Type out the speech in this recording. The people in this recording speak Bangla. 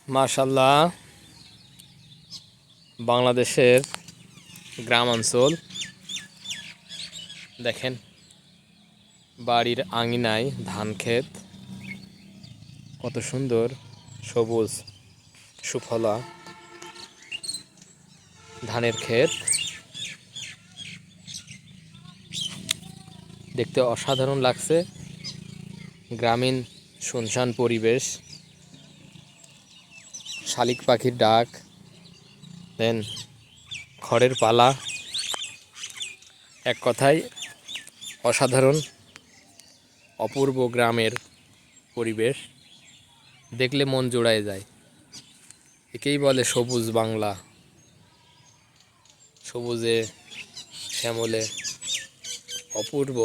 মাশাআল্লাহ, বাংলাদেশের গ্রামাঞ্চল দেখেন, বাড়ির আঙিনায় ধান ক্ষেত, কত সুন্দর সবুজ সুফলা ধানের ক্ষেত, দেখতে অসাধারণ লাগছে। গ্রামীণ শুনশান পরিবেশ, শালিক পাখির ডাক, দেন খড়ের পালা, এক কথায় অসাধারণ অপূর্ব গ্রামের পরিবেশ, দেখলে মন জোড়ায় যায়। একেই বলে সবুজ বাংলা, সবুজে শ্যামলে অপূর্ব